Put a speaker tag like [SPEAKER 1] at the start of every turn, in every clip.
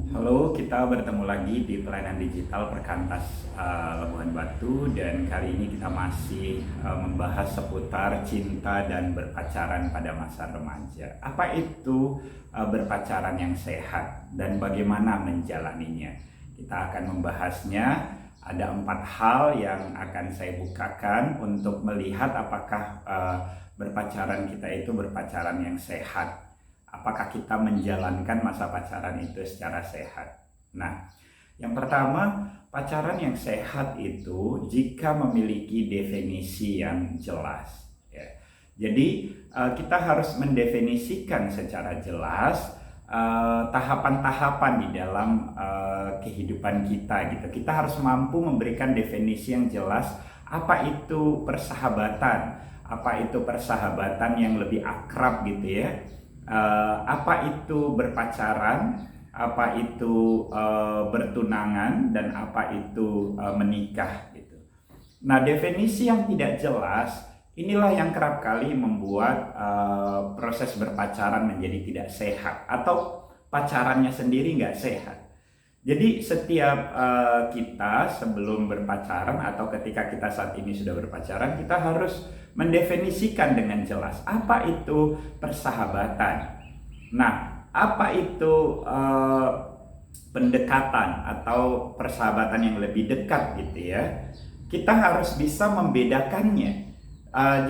[SPEAKER 1] Halo, kita bertemu lagi di pelayanan digital Perkantas Labuhan Batu, dan kali ini kita masih membahas seputar cinta dan berpacaran pada masa remaja. Apa itu berpacaran yang sehat dan bagaimana menjalaninya? Kita akan membahasnya. Ada 4 hal yang akan saya bukakan untuk melihat apakah berpacaran kita itu berpacaran yang sehat. Apakah kita menjalankan masa pacaran itu secara sehat? Nah, yang pertama, pacaran yang sehat itu jika memiliki definisi yang jelas. Ya. Jadi, kita harus mendefinisikan secara jelas tahapan-tahapan di dalam kehidupan kita. Gitu. Kita harus mampu memberikan definisi yang jelas. Apa itu persahabatan? Apa itu persahabatan yang lebih akrab, gitu ya? Apa itu berpacaran, apa itu bertunangan, dan apa itu menikah gitu. Nah, definisi yang tidak jelas inilah yang kerap kali membuat proses berpacaran menjadi tidak sehat atau pacarannya sendiri nggak sehat. Jadi setiap kita sebelum berpacaran atau ketika kita saat ini sudah berpacaran, kita harus mendefinisikan dengan jelas apa itu persahabatan. Nah, apa itu pendekatan atau persahabatan yang lebih dekat, gitu ya. Kita harus bisa membedakannya.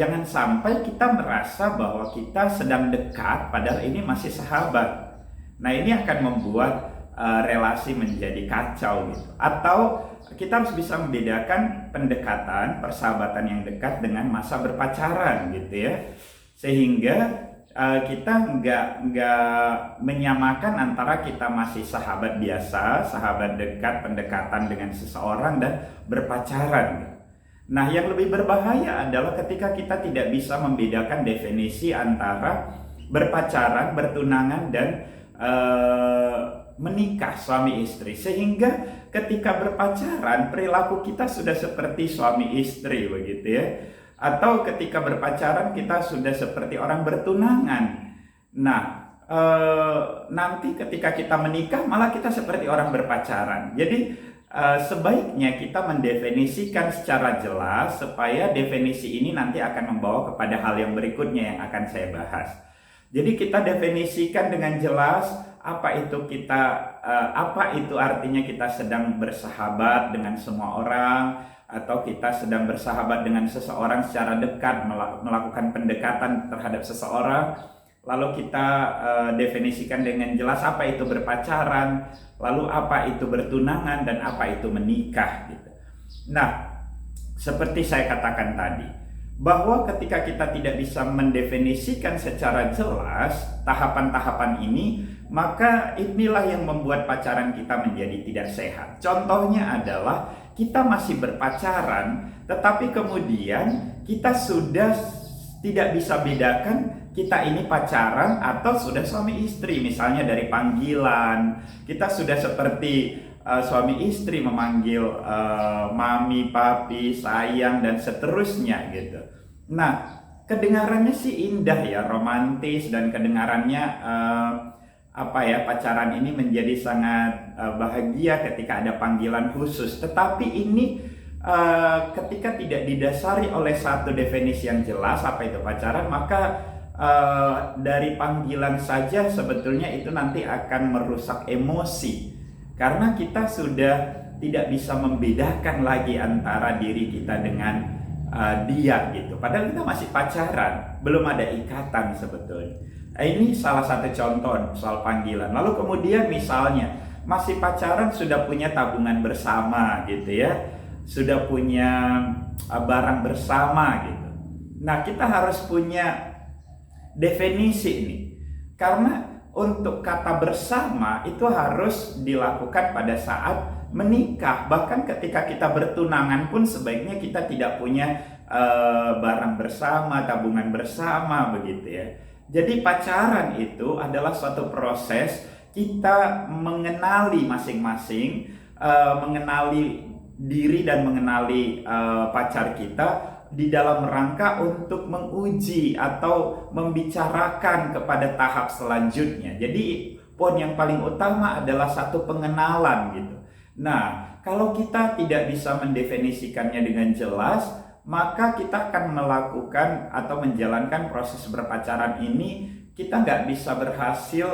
[SPEAKER 1] Jangan sampai kita merasa bahwa kita sedang dekat padahal ini masih sahabat. Nah, ini akan membuat relasi menjadi kacau gitu. Atau kita harus bisa membedakan pendekatan persahabatan yang dekat dengan masa berpacaran, gitu ya, sehingga kita nggak menyamakan antara kita masih sahabat biasa, sahabat dekat, pendekatan dengan seseorang, dan berpacaran. Nah, yang lebih berbahaya adalah ketika kita tidak bisa membedakan definisi antara berpacaran, bertunangan, dan menikah suami istri, sehingga ketika berpacaran perilaku kita sudah seperti suami istri, begitu ya, atau ketika berpacaran kita sudah seperti orang bertunangan. Nah, nanti ketika kita menikah malah kita seperti orang berpacaran. Jadi sebaiknya kita mendefinisikan secara jelas supaya definisi ini nanti akan membawa kepada hal yang berikutnya yang akan saya bahas. Jadi kita definisikan dengan jelas apa itu artinya kita sedang bersahabat dengan semua orang, atau kita sedang bersahabat dengan seseorang secara dekat, melakukan pendekatan terhadap seseorang. Lalu kita definisikan dengan jelas apa itu berpacaran, lalu apa itu bertunangan, dan apa itu menikah gitu. Nah, seperti saya katakan tadi, bahwa ketika kita tidak bisa mendefinisikan secara jelas tahapan-tahapan ini, maka inilah yang membuat pacaran kita menjadi tidak sehat. Contohnya adalah kita masih berpacaran, tetapi kemudian kita sudah tidak bisa bedakan kita ini pacaran atau sudah suami istri. Misalnya dari panggilan, kita sudah seperti suami istri memanggil mami, papi, sayang, dan seterusnya gitu. Nah, kedengarannya sih indah ya, romantis, dan kedengarannya pacaran ini menjadi sangat bahagia ketika ada panggilan khusus. Tetapi ini ketika tidak didasari oleh satu definisi yang jelas apa itu pacaran, maka dari panggilan saja sebetulnya itu nanti akan merusak emosi. Karena kita sudah tidak bisa membedakan lagi antara diri kita dengan dia gitu. Padahal kita masih pacaran, belum ada ikatan sebetulnya. Ini salah satu contoh soal panggilan. Lalu kemudian misalnya masih pacaran sudah punya tabungan bersama gitu ya, sudah punya barang bersama gitu. Nah, kita harus punya definisi ini, karena untuk kata bersama itu harus dilakukan pada saat menikah. Bahkan ketika kita bertunangan pun sebaiknya kita tidak punya barang bersama, tabungan bersama, begitu ya. Jadi pacaran itu adalah suatu proses kita mengenali masing-masing, mengenali diri dan mengenali pacar kita di dalam rangka untuk menguji atau membicarakan kepada tahap selanjutnya. Jadi poin yang paling utama adalah satu pengenalan gitu. Nah, kalau kita tidak bisa mendefinisikannya dengan jelas, maka kita akan melakukan atau menjalankan proses berpacaran ini, kita nggak bisa berhasil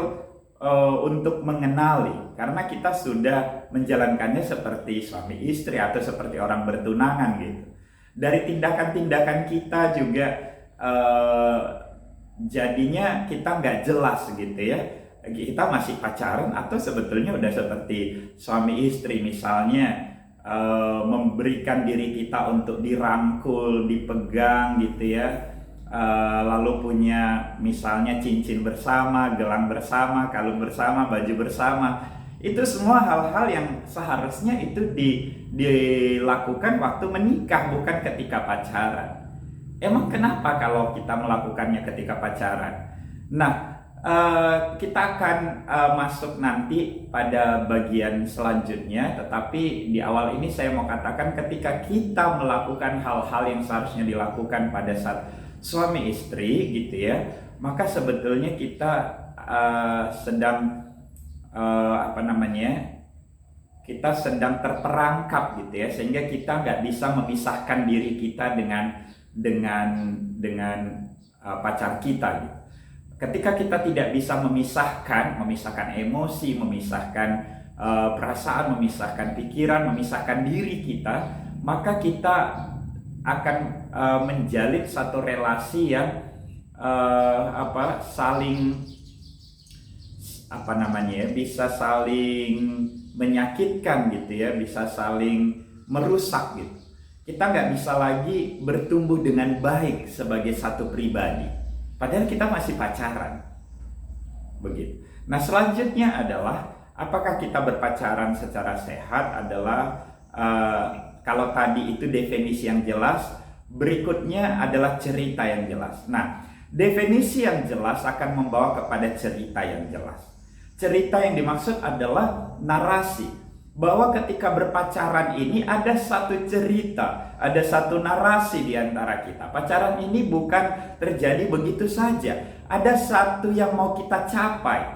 [SPEAKER 1] untuk mengenali, karena kita sudah menjalankannya seperti suami istri atau seperti orang bertunangan gitu. Dari tindakan-tindakan kita juga jadinya kita nggak jelas gitu ya. Kita masih pacaran atau sebetulnya udah seperti suami istri, misalnya memberikan diri kita untuk dirangkul, dipegang gitu ya, lalu punya misalnya cincin bersama, gelang bersama, kalung bersama, baju bersama. Itu semua hal-hal yang seharusnya itu dilakukan waktu menikah, bukan ketika pacaran. Emang kenapa kalau kita melakukannya ketika pacaran? Nah, kita akan masuk nanti pada bagian selanjutnya, tetapi di awal ini saya mau katakan, ketika kita melakukan hal-hal yang seharusnya dilakukan pada saat suami istri gitu ya, maka sebetulnya kita sedang kita sedang terperangkap gitu ya, sehingga kita nggak bisa memisahkan diri kita dengan pacar kita gitu. Ketika kita tidak bisa memisahkan emosi, memisahkan perasaan, memisahkan pikiran, memisahkan diri kita, maka kita akan menjalin satu relasi yang bisa saling menyakitkan gitu ya, bisa saling merusak gitu. Kita nggak bisa lagi bertumbuh dengan baik sebagai satu pribadi, padahal kita masih pacaran. Begitu. Nah, selanjutnya adalah apakah kita berpacaran secara sehat adalah kalau tadi itu definisi yang jelas, berikutnya adalah cerita yang jelas. Nah, definisi yang jelas akan membawa kepada cerita yang jelas. Cerita yang dimaksud adalah narasi, bahwa ketika berpacaran ini ada satu cerita, ada satu narasi di antara kita. Pacaran ini bukan terjadi begitu saja, ada satu yang mau kita capai.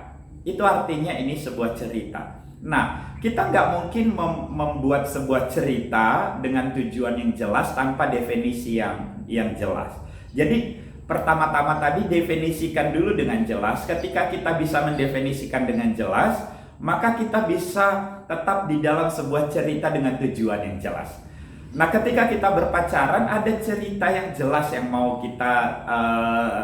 [SPEAKER 1] Itu artinya ini sebuah cerita. Nah, kita nggak mungkin membuat sebuah cerita dengan tujuan yang jelas tanpa definisi yang jelas. Jadi pertama-tama tadi definisikan dulu dengan jelas. Ketika kita bisa mendefinisikan dengan jelas, maka kita bisa tetap di dalam sebuah cerita dengan tujuan yang jelas. Nah, ketika kita berpacaran ada cerita yang jelas yang mau kita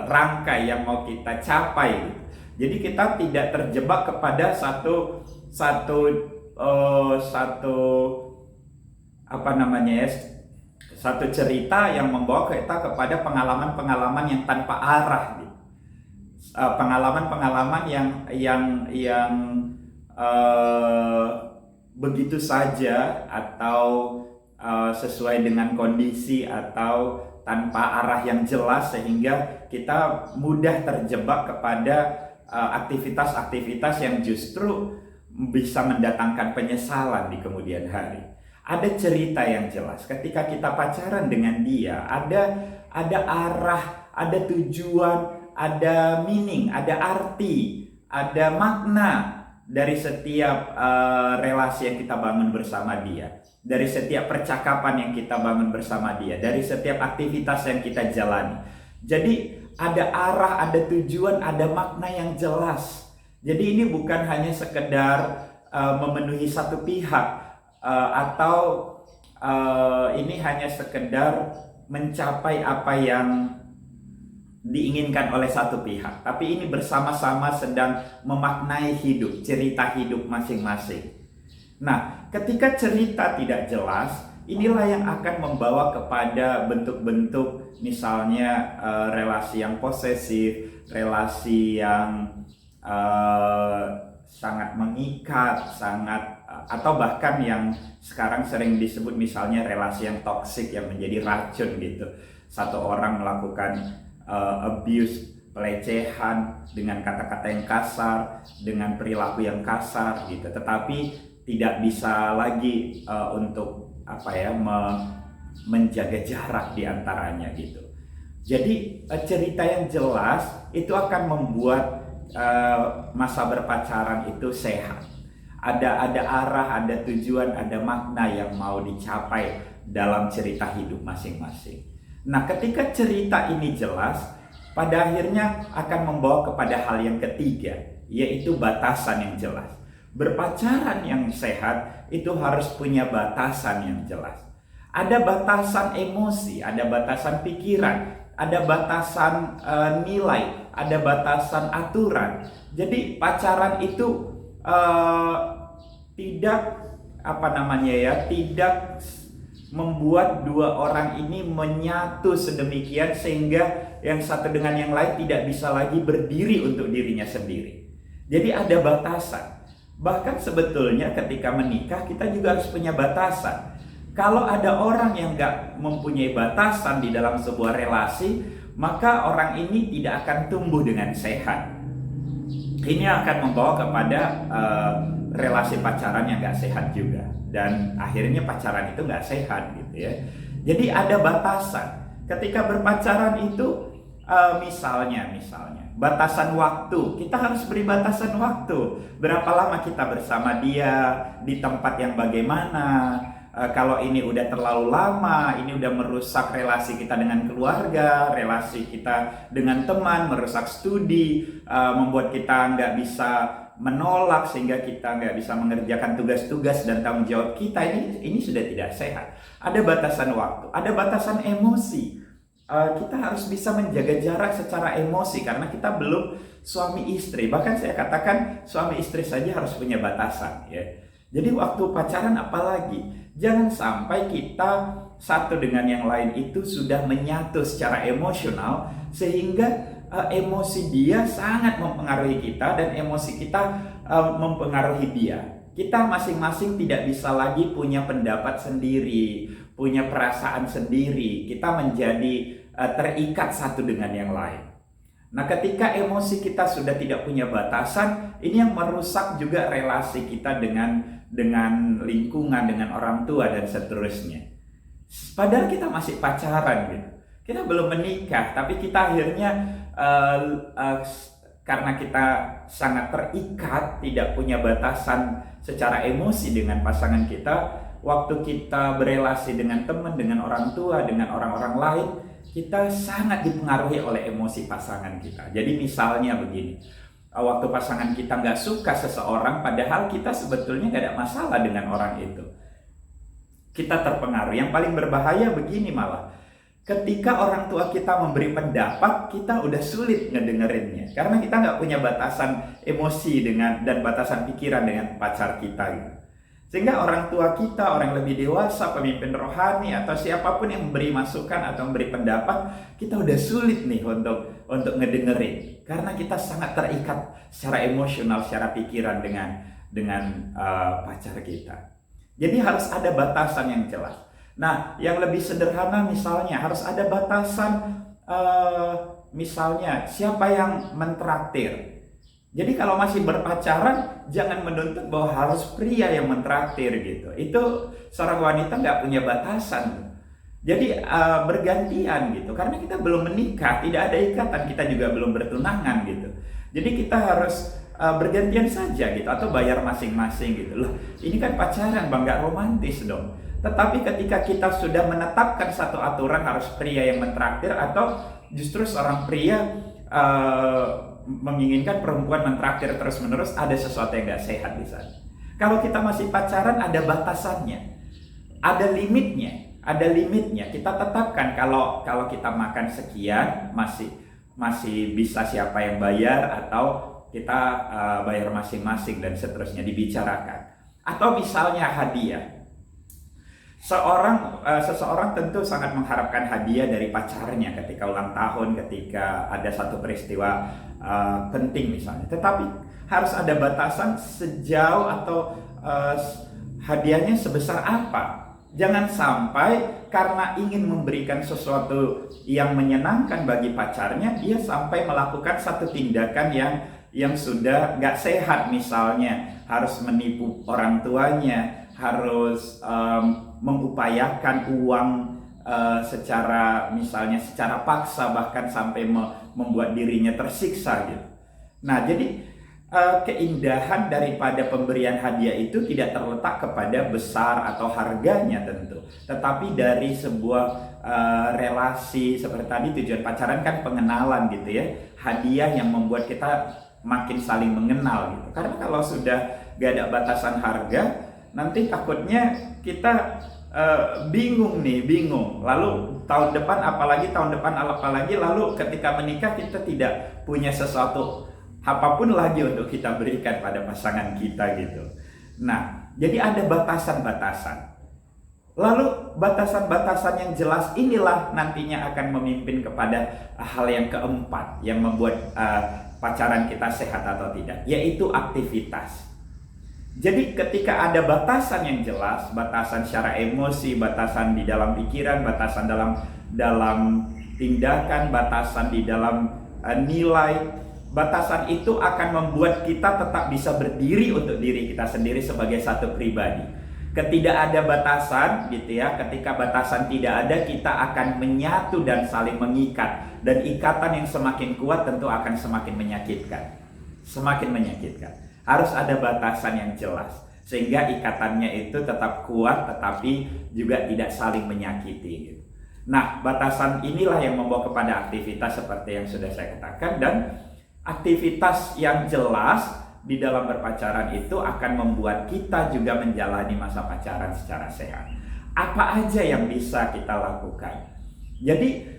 [SPEAKER 1] rangkai, yang mau kita capai. Jadi kita tidak terjebak kepada satu cerita yang membawa kita kepada pengalaman-pengalaman yang tanpa arah gitu. Pengalaman-pengalaman yang begitu saja, atau sesuai dengan kondisi, atau tanpa arah yang jelas, sehingga kita mudah terjebak kepada aktivitas-aktivitas yang justru bisa mendatangkan penyesalan di kemudian hari. Ada cerita yang jelas. Ketika kita pacaran dengan dia, ada arah, ada tujuan, ada meaning, ada arti, ada makna dari setiap relasi yang kita bangun bersama dia, dari setiap percakapan yang kita bangun bersama dia, dari setiap aktivitas yang kita jalani. Jadi ada arah, ada tujuan, ada makna yang jelas. Jadi ini bukan hanya sekedar memenuhi satu pihak, atau ini hanya sekedar mencapai apa yang diinginkan oleh satu pihak, tapi ini bersama-sama sedang memaknai hidup, cerita hidup masing-masing. Nah, ketika cerita tidak jelas, inilah yang akan membawa kepada bentuk-bentuk, misalnya relasi yang posesif, relasi yang sangat mengikat, atau bahkan yang sekarang sering disebut misalnya relasi yang toksik, yang menjadi racun gitu. Satu orang melakukan abuse, pelecehan dengan kata-kata yang kasar, dengan perilaku yang kasar gitu, tetapi tidak bisa lagi untuk menjaga jarak di antaranya gitu. Jadi cerita yang jelas itu akan membuat masa berpacaran itu sehat. Ada arah, ada tujuan, ada makna yang mau dicapai dalam cerita hidup masing-masing. Nah, ketika cerita ini jelas, pada akhirnya akan membawa kepada hal yang ketiga, yaitu batasan yang jelas. Berpacaran yang sehat itu harus punya batasan yang jelas. Ada batasan emosi, ada batasan pikiran, ada batasan nilai, ada batasan aturan. Jadi pacaran itu tidak tidak membuat dua orang ini menyatu sedemikian sehingga yang satu dengan yang lain tidak bisa lagi berdiri untuk dirinya sendiri. Jadi ada batasan. Bahkan sebetulnya ketika menikah kita juga harus punya batasan. Kalau ada orang yang nggak mempunyai batasan di dalam sebuah relasi, maka orang ini tidak akan tumbuh dengan sehat. Ini akan membawa kepada relasi pacaran yang nggak sehat juga, dan akhirnya pacaran itu nggak sehat gitu ya. Jadi ada batasan. Ketika berpacaran itu misalnya batasan waktu, kita harus beri batasan waktu. Berapa lama kita bersama dia, di tempat yang bagaimana. Kalau ini udah terlalu lama, ini udah merusak relasi kita dengan keluarga, relasi kita dengan teman, merusak studi, membuat kita nggak bisa menolak sehingga kita nggak bisa mengerjakan tugas-tugas dan tanggung jawab kita. Ini sudah tidak sehat. Ada batasan waktu, ada batasan emosi. Kita harus bisa menjaga jarak secara emosi karena kita belum suami istri. Bahkan saya katakan suami istri saja harus punya batasan ya. Jadi waktu pacaran apalagi, jangan sampai kita satu dengan yang lain itu sudah menyatu secara emosional sehingga emosi dia sangat mempengaruhi kita dan emosi kita mempengaruhi dia. Kita masing-masing tidak bisa lagi punya pendapat sendiri, punya perasaan sendiri. Kita menjadi terikat satu dengan yang lain. Nah, ketika emosi kita sudah tidak punya batasan, ini yang merusak juga relasi kita dengan lingkungan, dengan orang tua dan seterusnya. Padahal kita masih pacaran gitu. Kita belum menikah, tapi kita akhirnya karena kita sangat terikat, tidak punya batasan secara emosi dengan pasangan kita, waktu kita berelasi dengan teman, dengan orang tua, dengan orang-orang lain, kita sangat dipengaruhi oleh emosi pasangan kita. Jadi misalnya begini, waktu pasangan kita nggak suka seseorang, padahal kita sebetulnya nggak ada masalah dengan orang itu, kita terpengaruh. Yang paling berbahaya begini malah, ketika orang tua kita memberi pendapat, kita udah sulit ngedengerinnya karena kita nggak punya batasan emosi dan batasan pikiran dengan pacar kita gitu. Sehingga orang tua kita, orang lebih dewasa, pemimpin rohani atau siapapun yang memberi masukan atau memberi pendapat, kita udah sulit nih untuk ngedengerin karena kita sangat terikat secara emosional, secara pikiran dengan pacar kita. Jadi harus ada batasan yang jelas. Nah, yang lebih sederhana misalnya harus ada batasan, misalnya siapa yang mentraktir. Jadi kalau masih berpacaran, jangan menuntut bahwa harus pria yang mentraktir gitu. Itu seorang wanita nggak punya batasan. Jadi bergantian gitu, karena kita belum menikah, tidak ada ikatan, kita juga belum bertunangan gitu. Jadi kita harus bergantian saja gitu, atau bayar masing-masing gitu. Loh, ini kan pacaran bang, nggak romantis dong. Tetapi ketika kita sudah menetapkan satu aturan harus pria yang mentraktir, atau justru seorang pria menginginkan perempuan mentraktir terus-menerus, ada sesuatu yang gak sehat di sana. Kalau kita masih pacaran, ada batasannya, ada limitnya. Kita tetapkan kalau kita makan sekian masih bisa siapa yang bayar, atau kita bayar masing-masing dan seterusnya, dibicarakan. Atau misalnya hadiah. Seseorang tentu sangat mengharapkan hadiah dari pacarnya ketika ulang tahun, ketika ada satu peristiwa penting misalnya. Tetapi harus ada batasan sejauh atau hadiahnya sebesar apa. Jangan sampai karena ingin memberikan sesuatu yang menyenangkan bagi pacarnya, dia sampai melakukan satu tindakan yang sudah gak sehat, misalnya harus menipu orang tuanya, harus mengupayakan uang secara paksa, bahkan sampai membuat dirinya tersiksa gitu. Nah, jadi keindahan daripada pemberian hadiah itu tidak terletak kepada besar atau harganya tentu, tetapi dari sebuah relasi seperti tadi. Tujuan pacaran kan pengenalan gitu ya, hadiah yang membuat kita makin saling mengenal gitu. Karena kalau sudah gak ada batasan harga, nanti takutnya kita bingung. Lalu tahun depan apalagi, lalu ketika menikah kita tidak punya sesuatu apapun lagi untuk kita berikan pada pasangan kita gitu. Nah, jadi ada batasan-batasan. Lalu batasan-batasan yang jelas inilah nantinya akan memimpin kepada hal yang keempat yang membuat pacaran kita sehat atau tidak, yaitu aktivitas. Jadi ketika ada batasan yang jelas, batasan secara emosi, batasan di dalam pikiran, batasan dalam tindakan, batasan di dalam nilai, batasan itu akan membuat kita tetap bisa berdiri untuk diri kita sendiri sebagai satu pribadi. Ketika ada batasan gitu ya, ketika batasan tidak ada, kita akan menyatu dan saling mengikat. Dan ikatan yang semakin kuat tentu akan semakin menyakitkan. Semakin menyakitkan. Harus ada batasan yang jelas, sehingga ikatannya itu tetap kuat tetapi juga tidak saling menyakiti gitu. Nah, batasan inilah yang membawa kepada aktivitas seperti yang sudah saya katakan, dan aktivitas yang jelas di dalam berpacaran itu akan membuat kita juga menjalani masa pacaran secara sehat. Apa aja yang bisa kita lakukan? Jadi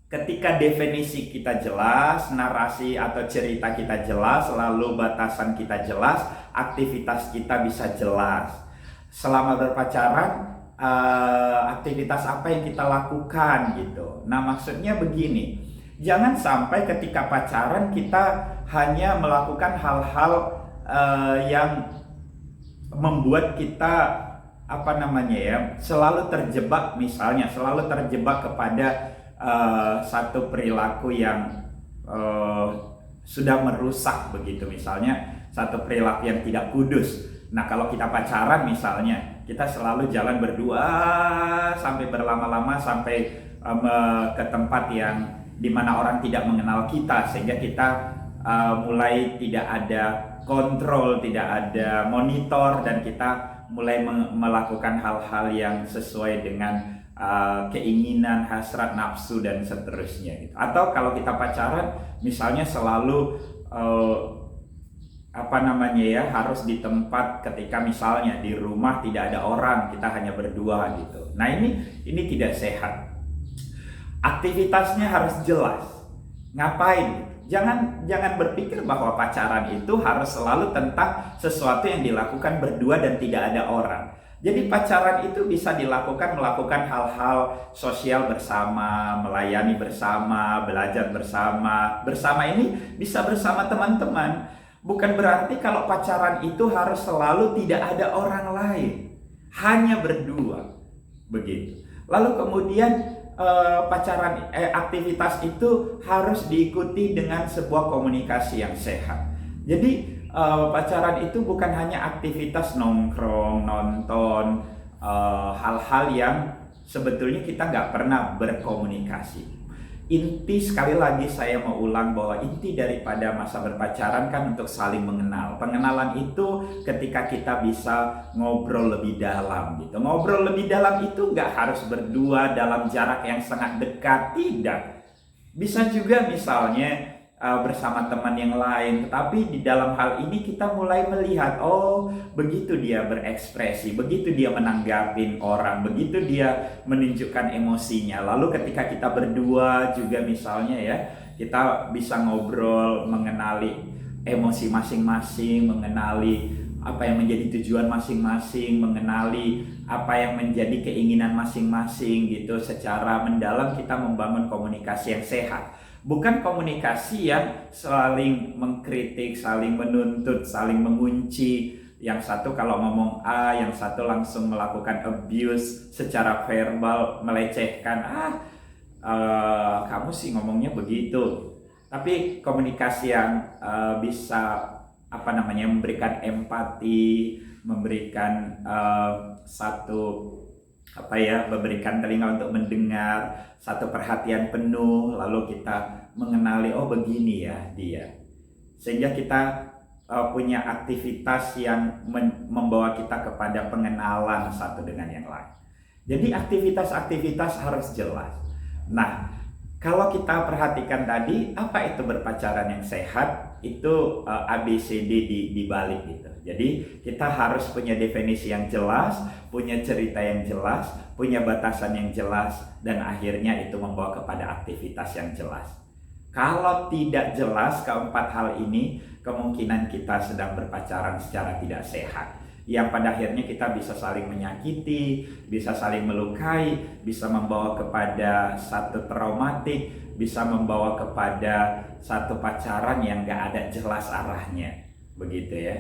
[SPEAKER 1] ketika definisi kita jelas, narasi atau cerita kita jelas, lalu batasan kita jelas, aktivitas kita bisa jelas. Selama berpacaran, aktivitas apa yang kita lakukan gitu. Nah, maksudnya begini, jangan sampai ketika pacaran kita hanya melakukan hal-hal yang membuat kita selalu terjebak, misalnya selalu terjebak kepada satu perilaku yang sudah merusak begitu, misalnya satu perilaku yang tidak kudus. Nah, kalau kita pacaran misalnya, kita selalu jalan berdua sampai berlama-lama, sampai ke tempat yang dimana orang tidak mengenal kita, sehingga kita mulai tidak ada kontrol, tidak ada monitor, dan kita mulai melakukan hal-hal yang sesuai dengan keinginan, hasrat, nafsu, dan seterusnya gitu. Atau kalau kita pacaran misalnya selalu harus di tempat ketika misalnya di rumah tidak ada orang, kita hanya berdua gitu. Nah, ini tidak sehat. Aktivitasnya harus jelas. Ngapain? Jangan berpikir bahwa pacaran itu harus selalu tentang sesuatu yang dilakukan berdua dan tidak ada orang. Jadi pacaran itu bisa melakukan hal-hal sosial bersama, melayani bersama, belajar bersama. Bersama ini bisa bersama teman-teman. Bukan berarti kalau pacaran itu harus selalu tidak ada orang lain, hanya berdua. Begitu. Lalu kemudian aktivitas itu harus diikuti dengan sebuah komunikasi yang sehat. Jadi pacaran itu bukan hanya aktivitas nongkrong, nonton, hal-hal yang sebetulnya kita nggak pernah berkomunikasi. Inti, sekali lagi saya mau ulang bahwa inti daripada masa berpacaran kan untuk saling mengenal. Pengenalan itu ketika kita bisa ngobrol lebih dalam gitu. Ngobrol lebih dalam itu nggak harus berdua dalam jarak yang sangat dekat, tidak. Bisa juga misalnya bersama teman yang lain, tetapi di dalam hal ini kita mulai melihat, oh begitu dia berekspresi, begitu dia menanggapin orang, begitu dia menunjukkan emosinya. Lalu ketika kita berdua juga misalnya ya, kita bisa ngobrol, mengenali emosi masing-masing, mengenali apa yang menjadi tujuan masing-masing, mengenali apa yang menjadi keinginan masing-masing gitu. Secara mendalam kita membangun komunikasi yang sehat. Bukan komunikasi yang saling mengkritik, saling menuntut, saling mengunci. Yang satu kalau ngomong A, yang satu langsung melakukan abuse secara verbal, melecehkan. Kamu sih ngomongnya begitu. Tapi komunikasi yang bisa memberikan empati, memberikan memberikan telinga untuk mendengar, satu perhatian penuh, lalu kita mengenali, oh begini ya dia. Sehingga kita punya aktivitas yang membawa kita kepada pengenalan satu dengan yang lain. Jadi aktivitas-aktivitas harus jelas. Nah, kalau kita perhatikan tadi, apa itu berpacaran yang sehat? Itu ABCD di balik gitu. Jadi kita harus punya definisi yang jelas, punya cerita yang jelas, punya batasan yang jelas, dan akhirnya itu membawa kepada aktivitas yang jelas. Kalau tidak jelas keempat hal ini, kemungkinan kita sedang berpacaran secara tidak sehat, yang pada akhirnya kita bisa saling menyakiti, bisa saling melukai, bisa membawa kepada satu traumatik, bisa membawa kepada satu pacaran yang gak ada jelas arahnya, begitu ya.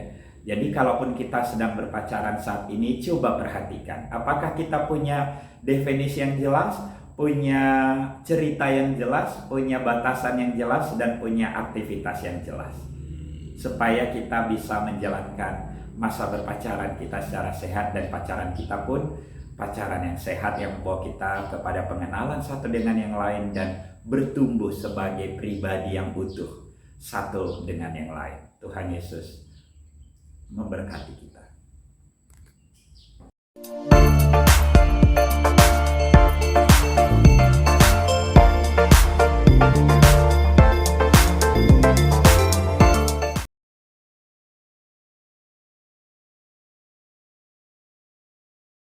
[SPEAKER 1] Jadi kalaupun kita sedang berpacaran saat ini, coba perhatikan, apakah kita punya definisi yang jelas, punya cerita yang jelas, punya batasan yang jelas, dan punya aktivitas yang jelas, supaya kita bisa menjalankan masa berpacaran kita secara sehat, dan pacaran kita pun pacaran yang sehat yang membawa kita kepada pengenalan satu dengan yang lain dan bertumbuh sebagai pribadi yang utuh satu dengan yang lain. Tuhan Yesus memberkati kita.